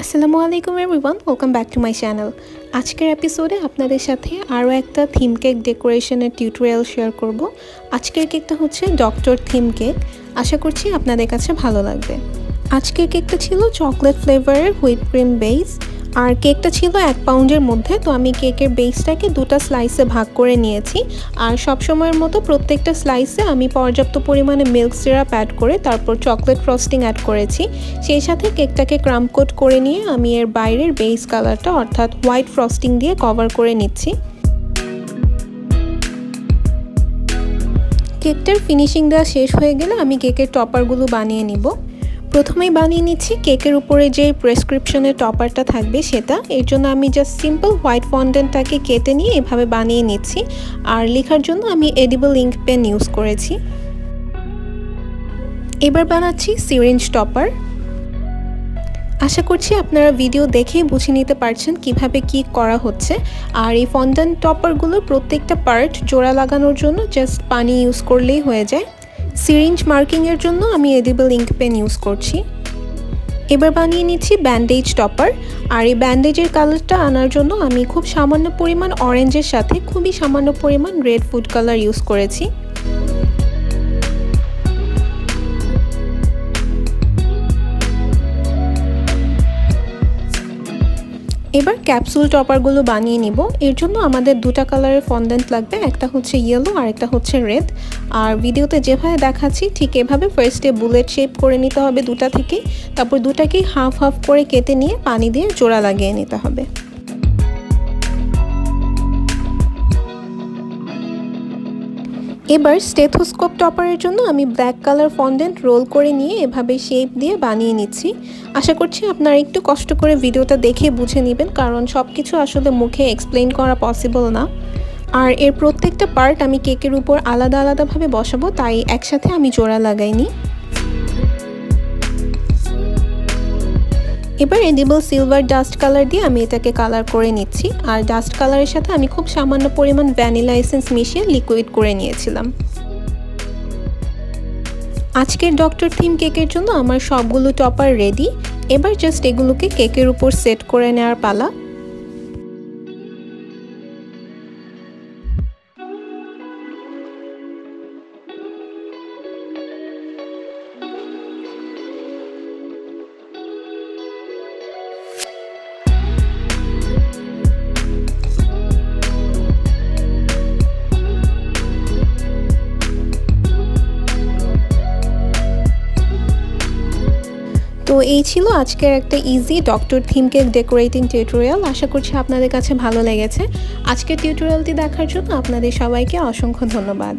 আসসালামু আলাইকুম everyone, welcome back to my channel. আজকের এপিসোডে আপনাদের সাথে আরও একটা থিম কেক ডেকোরেশনের টিউটোরিয়াল শেয়ার করব। আজকের কেকটা হচ্ছে ডক্টর থিম কেক। আশা করছি আপনাদের কাছে ভালো লাগবে। আজকের কেকটা ছিল চকলেট ফ্লেভারের হুইপ ক্রিম বেস, আর কেকটা ছিল 1 পাউন্ডের মধ্যে। তো আমি কেকের বেসটাকে 2টা স্লাইসে ভাগ করে নিয়েছি, আর সবসময়ের মতো প্রত্যেকটা স্লাইসে আমি পর্যাপ্ত পরিমাণে মিল্ক সিরাপ অ্যাড করে তারপর চকলেট ফ্রস্টিং অ্যাড করেছি। সেই সাথে কেকটাকে ক্রাম কোট করে নিয়ে আমি এর বাইরের বেস কালারটা অর্থাৎ হোয়াইট ফ্রস্টিং দিয়ে কভার করে নিচ্ছি। কেকটার ফিনিশিং দেওয়া শেষ হয়ে গেলে আমি কেকের টপারগুলো বানিয়ে নিব। প্রথমেই বানিয়ে নিচ্ছি কেকের উপরে যে প্রেসক্রিপশনের টপারটা থাকবে সেটা। এর জন্য আমি জাস্ট সিম্পল হোয়াইট ফন্ডেন্টটাকে কেটে নিয়ে এভাবে বানিয়ে নিচ্ছি, আর লেখার জন্য আমি এডিবল ইঙ্ক পেন ইউজ করেছি। এবার বানাচ্ছি সিরিঞ্জ টপার। আশা করছি আপনারা ভিডিও দেখেই বুঝে নিতে পারছেন কিভাবে কি করা হচ্ছে। আর এই ফন্ডেন্ট টপারগুলোর প্রত্যেকটা পার্ট জোড়া লাগানোর জন্য জাস্ট পানি ইউজ করলেই হয়ে যায়। সিরিঞ্জ মার্কিংয়ের জন্য আমি এডিবল ইঙ্ক পেন ইউজ করছি। এবার বানিয়ে নিচ্ছি ব্যান্ডেজ টপার, আর এই ব্যান্ডেজের কালারটা আনার জন্য আমি খুব সামান্য পরিমাণ অরেঞ্জের সাথে খুবই সামান্য পরিমাণ রেড ফুড কালার ইউজ করেছি। এবার ক্যাপসুল টপারগুলো বানিয়ে নিব। এর জন্য আমাদের 2টা কালারের ফন্ডেন্ট লাগবে, একটা হচ্ছে ইয়েলো আর একটা হচ্ছে রেড। আর ভিডিওতে যেভাবে দেখাচ্ছি ঠিক এভাবে ফার্স্টে বুলেট শেপ করে নিতে হবে 2টা থেকেই, তারপর 2টাকেই হাফ হাফ করে কেটে নিয়ে পানি দিয়ে জোড়া লাগিয়ে নিতে হবে। এবার স্টেথোস্কোপ টপারের জন্য আমি ব্ল্যাক কালার ফন্ডেন্ট রোল করে নিয়ে এভাবে শেপ দিয়ে বানিয়ে নিচ্ছি। আশা করছি আপনারা একটু কষ্ট করে ভিডিওটা দেখে বুঝে নেবেন, কারণ সব কিছু আসলে মুখে এক্সপ্লেন করা পসিবল না। আর এর প্রত্যেকটা পার্ট আমি কেকের উপর আলাদা আলাদাভাবে বসাবো, তাই একসাথে আমি জোড়া লাগাইনি। এবার এডিবল সিলভার ডাস্ট কালার দিয়ে আমি এটাকে কালার করে নিচ্ছি, আর ডাস্ট কালারের সাথে আমি খুব সামান্য পরিমাণ ভ্যানিলা এসেন্স মিশিয়ে লিকুইড করে নিয়েছিলাম। আজকের ডক্টর থিম কেকের জন্য আমার সবগুলো টপার রেডি। এবার জাস্ট এগুলোকে কেকের উপর সেট করে নেওয়ার পালা। তো এই ছিল আজকের একটা easy doctor theme cake decorating tutorial. আশা করছি আপনাদের কাছে ভালো লেগেছে। আজকের টিউটোরিয়ালটি দেখার জন্য আপনাদের সবাইকে অসংখ্য ধন্যবাদ।